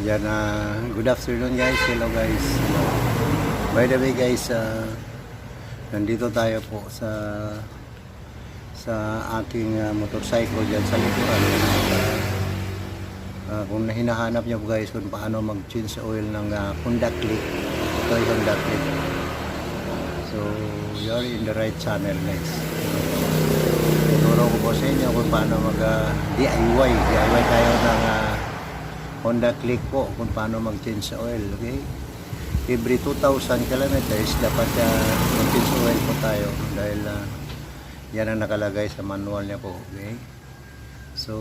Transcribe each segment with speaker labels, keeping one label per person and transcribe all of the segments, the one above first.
Speaker 1: Yan, good afternoon guys. Hello guys. By the way guys, nandito tayo po sa aking motorcycle dyan sa likuran. Kung hinahanap nyo guys kung paano mag-change oil ng Honda Click. Ito yung Honda Click. So, you're in the right channel guys. Tuturo ko po sa inyo kung paano mag-DIY. DIY tayo ng Honda Click po kung paano mag-change sa oil, okay? Every 2,000 kilometers dapat mag-change oil po tayo dahil yan ang nakalagay sa manual niya po, okay? So,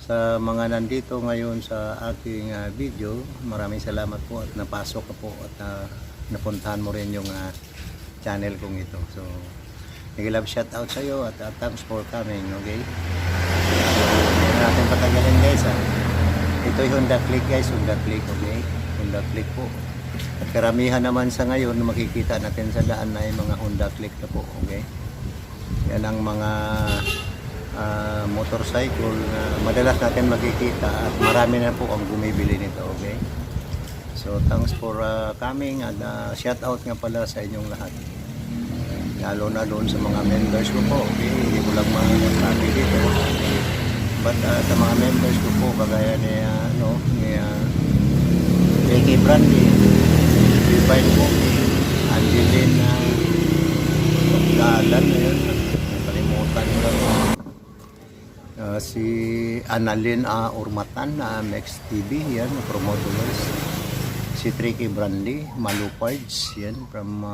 Speaker 1: sa mga nandito ngayon sa aking video, maraming salamat po at napasok ka po at napuntahan mo rin yung channel kong ito. So, nag-love shout out sa iyo at thanks for coming, okay? So, hindi natin patagalin guys, Ito yung Honda Click guys, Honda Click, okay? Honda Click po. At karamihan naman sa ngayon, makikita natin sa daan na yung mga Honda Click na po, okay? Yan ang mga motorcycle na madalas natin makikita at marami na po ang bumibili nito, okay? So, thanks for coming at shout out nga pala sa inyong lahat. Lalo na doon sa mga members ko po, okay? Hindi ko lang masabi dito. But sa mga members ko po, kagaya ni Ricky Brandy, Divine Cookie, Angelina, Dalan, nakalimutan ko lang. Si Annalyn Urmatan, Mex TV, yan, promoters. Si Ricky Brandy, Malupards, yan, from,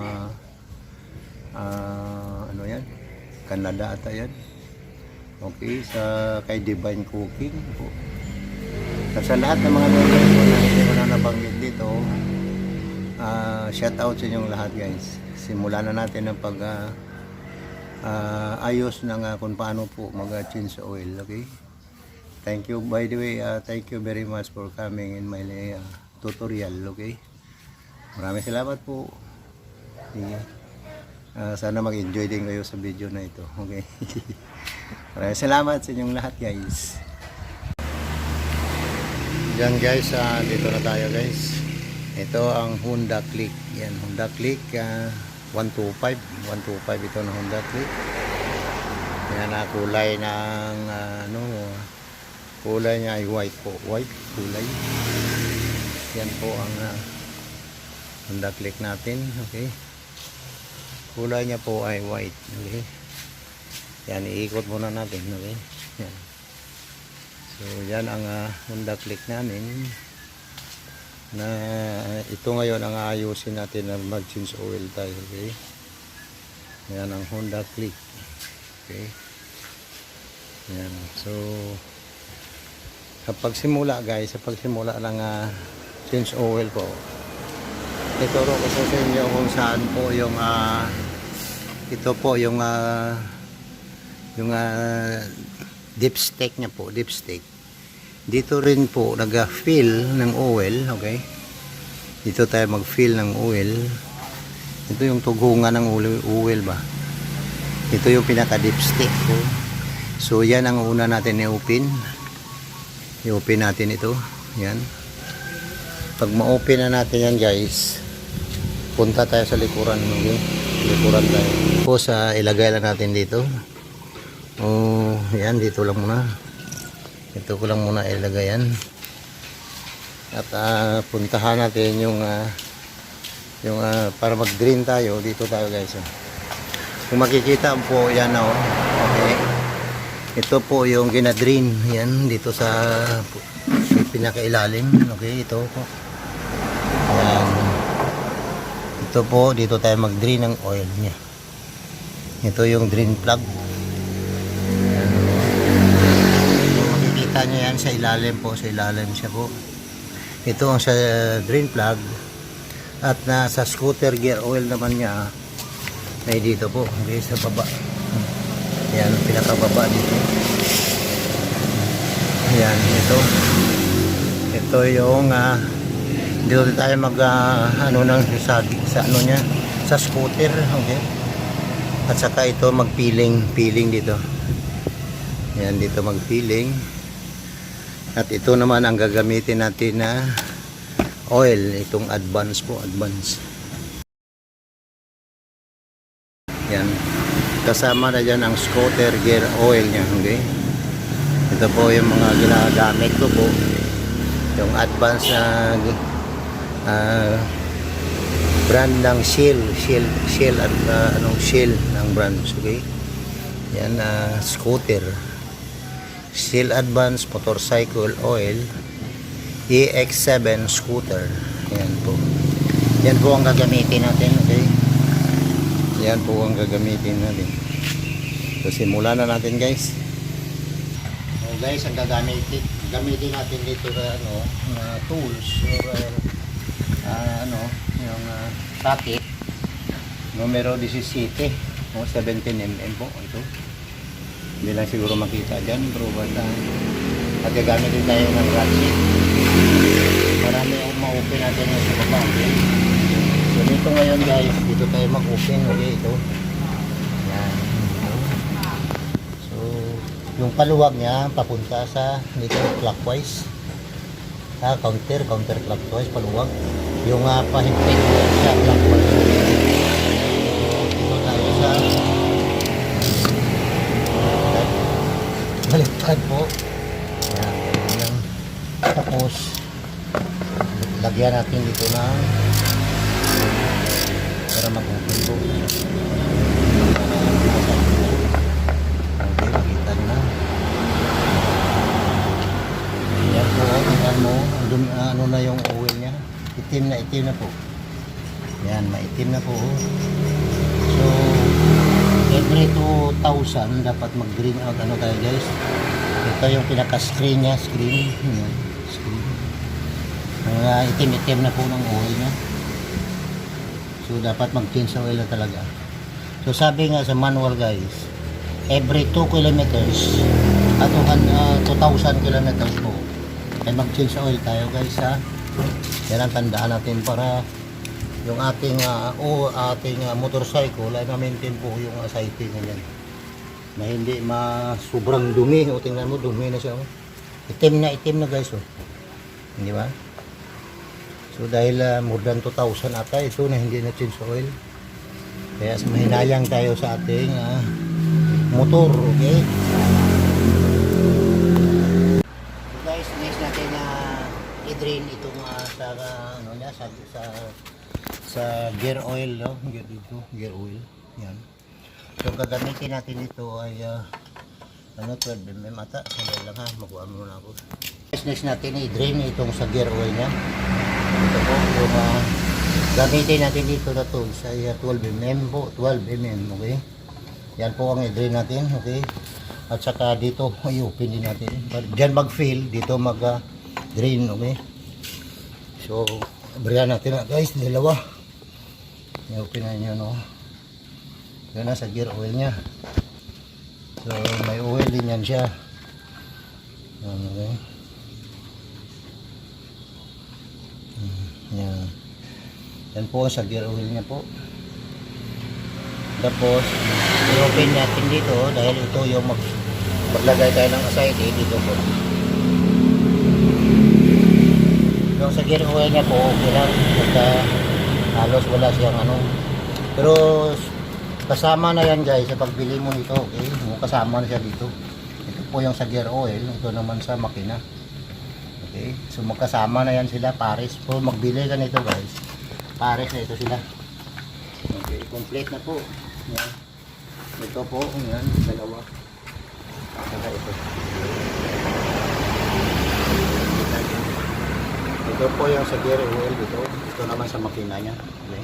Speaker 1: ano yan, Canada ata yan. Okay, kay Divine Cooking po. At sa lahat ng mga members ko na hindi ko na nabanggit dito, shout out sa inyong lahat guys. Simulan na natin ang ayos ng kung paano po mag-change oil, okay? Thank you, by the way, thank you very much for coming in my tutorial, okay? Maraming salamat po. Sana mag-enjoy din kayo sa video na ito, okay? Maraming salamat sa inyong lahat guys. Yan guys, dito na tayo guys. Ito ang Honda Click. Yan, Honda Click 125 ito na Honda Click. Yan, kulay ng kulay niya ay white po. White kulay. Yan po ang Honda Click natin, okay? Kulay niya po ay white, okay? Yan, iikot muna natin, okay? Yan. So, yan ang Honda Click namin na ito ngayon ang ayusin natin na mag-change oil tayo, okay? Yan ang Honda Click, okay? Yan, so sa pagsimula guys, sa pagsimula ng change oil po, ituro ko sa inyo kung saan po yung ito po yung dipstick niya po, dipstick. Dito rin po nag-fill ng oil, okay? Dito tayo mag-fill ng oil. Ito yung tugungan ng oil ba? Ito yung pinaka-dipstick po. So yan ang una natin i-open. I-open natin ito. Yan. Pag ma-open na natin yan guys, punta tayo sa likuran, okay? Likuran tayo. Po sa ilagay lang natin dito. Oh, yan, dito lang muna. Ito ko lang muna ilagay yan. At puntahan natin yung para mag-drain tayo. Dito tayo guys. Kung makikita po yan, okay. Ito po yung gina-drain. Yan, dito sa pinakailalim. Okay, ito po. Yan. Ito po, dito tayo mag-drain ng oil niya. Ito yung drain plug. Makikita nyo yan sa ilalim po, sa ilalim siya po. Ito ang sa drain plug. At sa scooter gear oil naman niya ay dito po, okay, sa baba. Yan, pinakababa dito. Yan, ito yung dito tayo mag sa ano niya, sa scooter, okay. At saka ito mag-peeling dito. Yan, dito mag-peeling. At ito naman ang gagamitin natin na oil, itong advance po, advance. Yan. Kasama na dyan ang scooter gear oil niya, okay? Ito po yung mga ginagamit ko po. Yung advance na brand ng Shell at anong Shell ng brand, okay? Yan, scooter. Shell Advance Motorcycle Oil EX7 scooter. Yan po. Yan po ang gagamitin natin, okay? Yan po ang gagamitin natin. So simulan na natin, guys. So guys, ang gamitin natin dito na tools or yung socket numero 17 o 17mm po ito. Hindi lang siguro makita dyan, bro, at gagamit din tayo ng ratchet. Marami ang ma-open natin yung sa baba, okay? So dito ngayon, guys, dito tayo mag-open, okay, ito. Yan. So yung paluwag niya papunta sa dito clockwise, counter clockwise paluwag. Yung pahigpit siya clockwise. So dito tayo sa baliktad po. Yan, ganyan lang. Tapos lagyan natin dito ng para mag-open po. Okay, makita na. Yan po, tingnan mo, ano na yung oil niya. Itim na po. Yan, maitim na po. So every 2,000 dapat mag-green out tayo, guys. Ito yung pinaka-screen niya, screen. Mga itim-itim na po ng oil niya. So dapat mag-change oil na talaga. So sabi nga sa manual, guys, every 2 kilometers at 2,000 kilometers po ay mag-change oil tayo, guys, ha. Yan ang tandaan natin para yung ating motorcycle ay ma-maintain po yung safety niya yan, na hindi sobrang dumi. O tingnan mo, dumi na siya, oh. Itim na, guys, oh. Hindi ba? So dahil more than 2,000 ata ito na hindi na change oil, kaya mahinayang tayo sa ating motor, okay? So guys, next natin i-drain itong sa gear oil, no? Gear oil. Yan. So gagamitin natin dito ay 12mm ata. Sandali lang, ha, makuha muna ako. Next natin i-drain itong sa gear oil niya. Ito po yung gamitin natin dito na tools ay 12mm po, 12mm, okay? Yan po ang i-drain natin, okay? At saka dito i-open din natin. Diyan mag-fill, dito mag-drain, okay? So bariyan natin na, guys, dalawa. I-open na nyo, no? Yan na sa gear oil nya. So may oil din yan siya. Okay. Yan. Yan po sa gear oil nya po. Tapos i-open natin dito dahil ito yung maglagay tayo ng aside dito po. Yung sa gear oil nya po, okay lang. Halos wala siyang pero kasama na yan, guys, sa pagbili mo nito, okay? Kasama na siya dito. Ito po yung sa gear oil, ito naman sa makina, okay? So magkasama na yan sila, pares po. Magbili ka nito, guys, pares na ito sila, okay? Complete na po yan. Ito po, yan, dalawa, saka ito. Ito po yung sa gear oil dito. Ito naman sa makina niya, okay?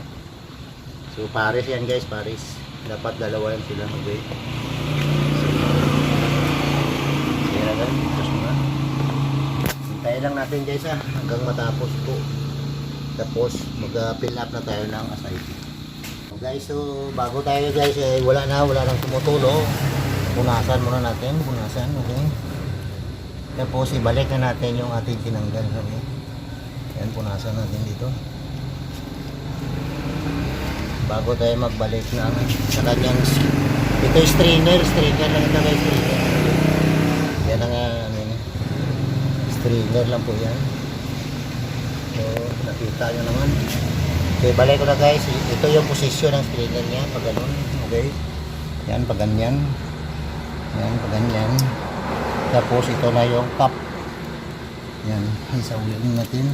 Speaker 1: So pares yan, guys, pares. Dapat dalawa yan sila, okay? So yan lang, tapos na. Hintayin lang natin, guys, hanggang matapos po. Tapos mag-fill up na tayo ng aside. So guys, so bago tayo, guys, wala nang tumutulo. Punasan muna natin, okay? Tapos ibalik na natin yung ating tinanggal, okay? Yan, punasan natin dito bago tayo magbalik na sa kanyang ito strainer lang ito, guys, strainer. Yan ang Strainer lang po yan. So, nakita nyo naman. Okay, balay ko na guys. Ito yung posisyon ng strainer niya. Pag ganun. Okay. Yan, pag ganyan. Yan, pag ganyan. Tapos, ito na yung cup. Yan. Isaulin natin.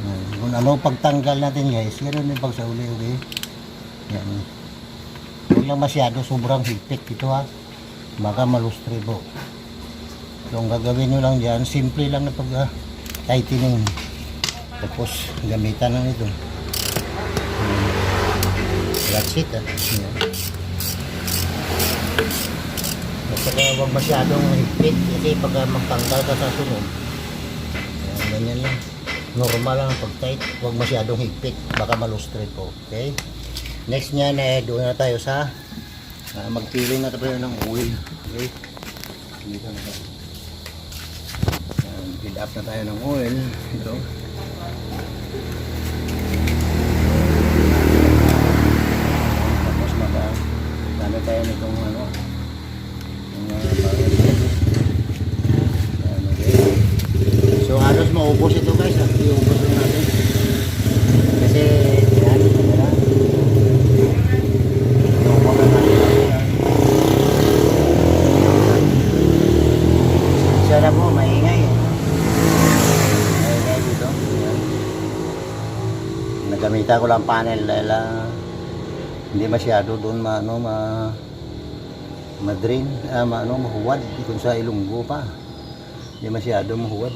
Speaker 1: Yan. Kung ano pagtanggal natin guys. Yan yung pagsauli. Okay. Yan. Huwag lang masyado. Sobrang higpit ito ha. Baka malustre po. So, ang gagawin nyo lang dyan. Simple lang na pag-tightening. Tapos, gamitan lang ito. That's it. Yan. Basta kaya huwag masyadong higpit kasi pag magtanggal ka sa sunod, yan, ganyan lang. Normal lang ang pag-tight. Huwag masyadong higpit. Baka malustre po. Okay? Next niya na doon na tayo sa magpili na tayo ng oil. Okay? Dito na tayo. Fill up na tayo ng oil. Ito. Ano tayo nitong ano so halos maubos ito guys iubos lang natin kasi yan iubos lang natin sana po maingay dito yan. Nagamita ko lang panel dahil hindi masyado doon ma-drain, mahuwad kung sa Ilonggo pa. Hindi masyado mahuwad.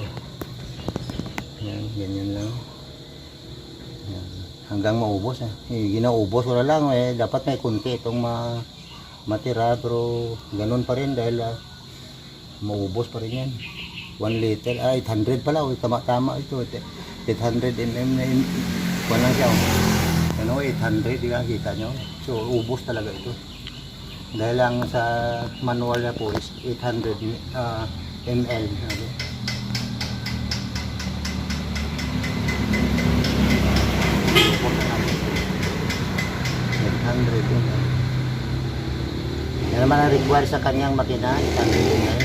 Speaker 1: Yan, ganyan lang. Yan. Hanggang maubos ginaubos ko na lang dapat may kunti itong matira pero ganun pa rin dahil maubos pa rin yan. 1 liter, 800 pala, tama ito. 800 mm na yun. Walang siya. Ano, 800, kita nyo. So, ubos talaga ito. Dahil lang sa manual na po is 800 ml. Okay. Ubos na natin. 800 ml. Yan naman ang require sa kanyang makina. 800 ml.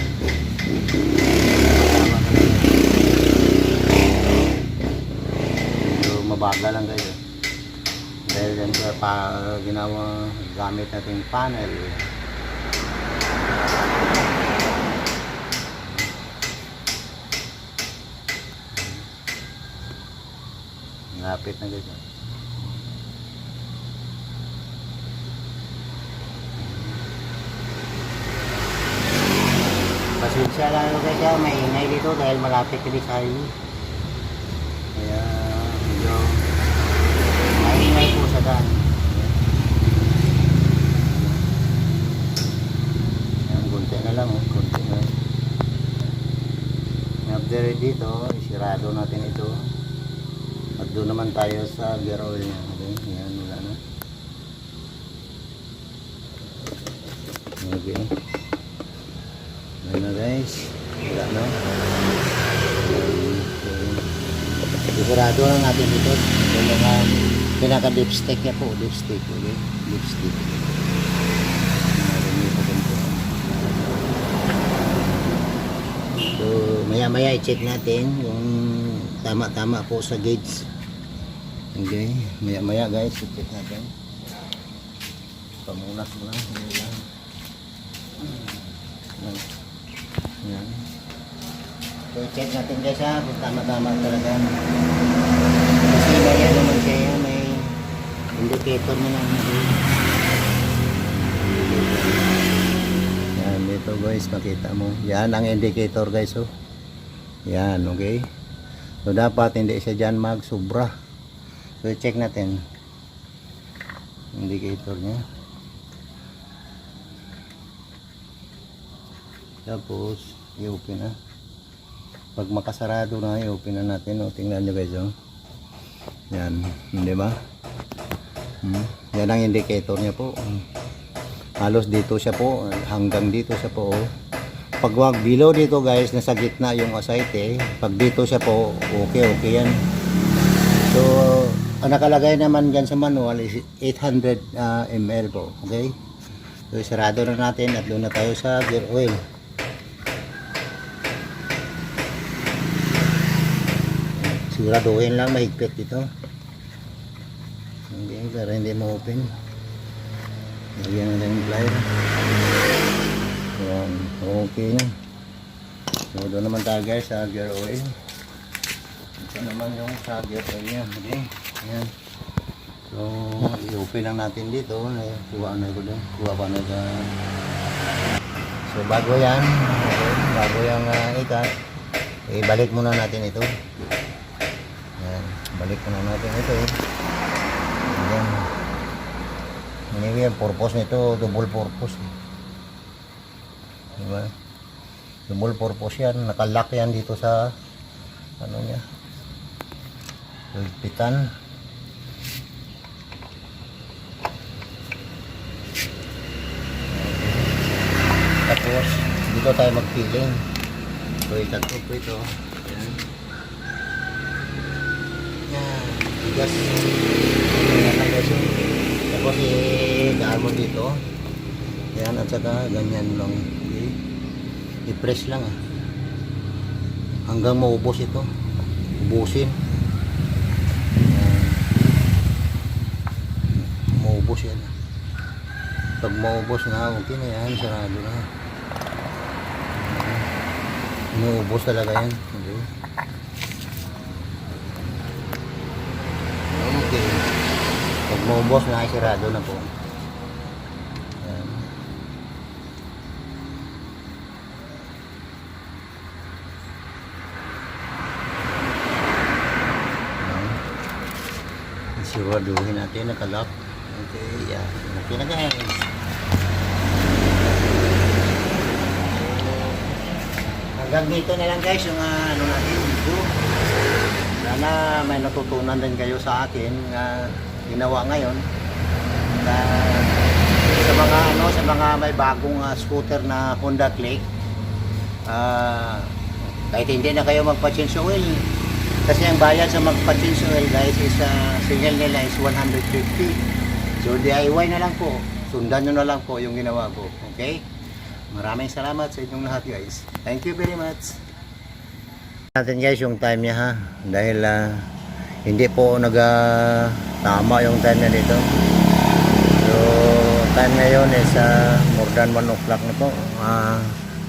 Speaker 1: So, mabagal lang kayo. Dahil yan pa ginawa gamit natin panel. Lapit na dito. Pasensya lang kasi maingay dito dahil malapit kami sa highway. Kaya medyo maingay po sa daan. Yan, kunti na lang. Kunti na. After dito, isirado natin ito. At doon naman tayo sa gear oil niya. Okay, yan, wala na. Okay. Ayan na guys. Wala na. Sigurado lang natin dito. Yung mga pinaka-dipstick niya po. Dipstick. Okay? Dipstick. So, maya-maya i-check natin yung tama-tama po sa gauge. Okay? Maya-maya guys, i-check natin. Pamunas mo lang. Yan. So, check natin guys ha, kung tama-tama talaga. Kasi may ano naman siya, may indicator mo lang. Yan, dito guys, makita mo. Yan ang indicator guys, oh. Yan, okay. So, dapat hindi siya dyan mag-sobra. So, check natin. Indicator niya. Tapos, i-open na. Pag makasarado na, i-open na natin. O, tingnan nyo guys, oh. Yan, hindi ba? Yan ang indicator niya po. Halos dito siya po, hanggang dito siya po, oh. Pag wag below dito guys, nasa gitna yung asite. Pag dito siya po, okay yan. So, ang nakalagay naman dyan sa manual is 800 ml po. Okay? So, sarado na natin at doon na tayo sa gear oil. siguraduhin lang mahigpit dito. Okay, para hindi ma-open. Lagyan natin yung plier. Yan, okay na. So doon naman tayo guys sa gear oil. Ito naman yung sa gear oil niya. Okay, yan. So i-open lang natin dito. Kuha na ko doon. Kuha pa na sa... So bago yan, okay, bago yung ikat, ibalik muna natin ito. Yan, balik muna natin ito. Yan. Anyway, ang purpose nito, double purpose. Diba? Double purpose yan, nakalock yan dito sa ano niya, pitan. Tapos dito tayo mag-filling. So itatlo po ito. Ayan. Yan. Bigas. Tapos i-daan mo dito. Yan at saka ganyan lang. Okay. I-press lang hanggang maubos ito. Ubusin. Maubos yan. Pag maubos na, okay na yan. Sarado na. Inuubos talaga yan. Okay. Okay. Pag maubos na, sarado na po. Ayan. Ayan. Siguraduhin natin nakalock. Okay, yan. Okay na guys. Hanggang dito na lang guys yung ano natin video. Sana may natutunan din kayo sa akin ginawa ngayon. Sa mga sa mga may bagong scooter na Honda Click. Kahit hindi na kayo magpa-change oil. Kasi ang bayad sa magpa-change oil guys is single nila is 150. So DIY na lang po. Sundan nyo na lang po yung ginawa ko. Okay? Maraming salamat sa inyong lahat guys. Thank you very much. Natin guys yung time niya ha. Dahil hindi po tama yung time niya dito. So time ngayon is more than 1 o'clock na po.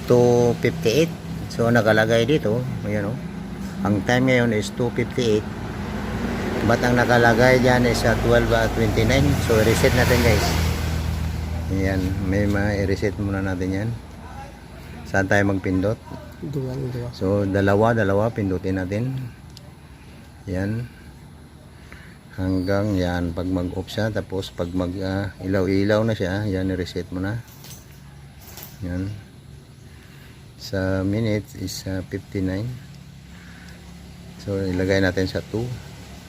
Speaker 1: 2:58. So nakalagay dito. Ayan o. Ang time ngayon is 2:58. But ang nakalagay dyan is 12:29. So reset natin guys. Ayan, may ma-reset muna natin yan. Saan tayo magpindot?
Speaker 2: Dua.
Speaker 1: So dalawa pindutin natin. Yan. Hanggang yan pag mag-off siya, tapos pag mag ilaw-ilaw na siya, yan i-reset mo na. Yan. Sa minutes is 59. So ilagay natin sa 2.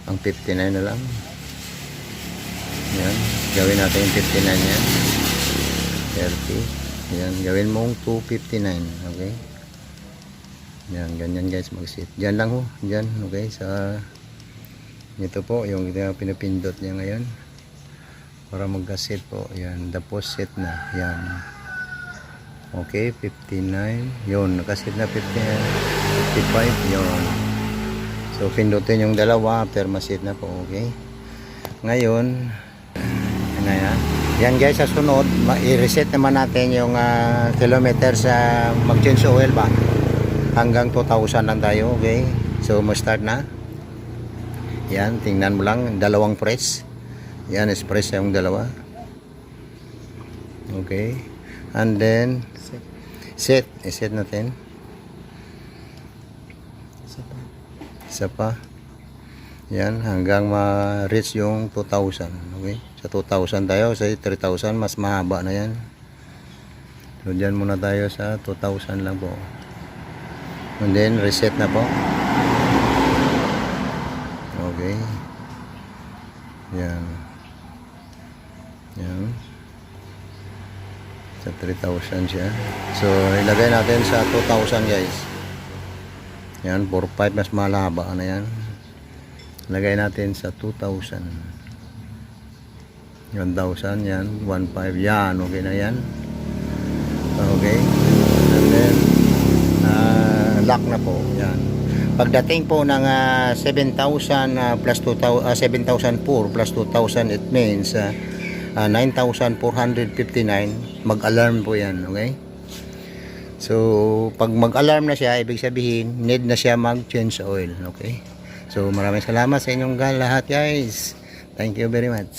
Speaker 1: Ang 59 na lang. Yan. Gawin natin yung 59 yan. 30. Yan. Gawin mong 259. Okay. Yan. Ganyan guys mag-set. Diyan lang ho. Diyan. Okay. Sa ito po yung pinapindot niya ngayon. Para mag-set po. Yan. Tapos set na. Yan. Okay. 59. Yun. Nakaset na 59. 55. Yun. So pindutin yung dalawa after masit na po. Okay. Ngayon ano yan. Yan guys, sa sunod i-reset naman natin yung kilometer sa mag-change oil ba. Hanggang 2,000 lang tayo. Okay. So ma-start na. Yan, tingnan mo lang dalawang press. Yan is press yung dalawa. Okay. And then set. I-set natin. Isa pa. Yan, hanggang ma-reach yung 2,000. Okay? Sa 2,000 tayo, sa 3,000 mas mahaba na yan. So dyan muna tayo sa 2,000 lang po. And then reset na po. Okay. Yan. Yan. Sa 3,000 siya. So ilagay natin sa 2,000 guys. Yan, 4-5 mas malaba na yan. Lagay natin sa 2,000. 1,000 yan, 1,500 yan, okay na yan. Okay. And then lock na po yan. Pagdating po ng 7,000 plus 2,000, 7,004 plus 2,000, it means 9,459, mag-alarm po yan, okay? So, pag mag-alarm na siya, ibig sabihin, need na siya mag-change oil, okay? So, maraming salamat sa inyong lahat, guys. Thank you very much.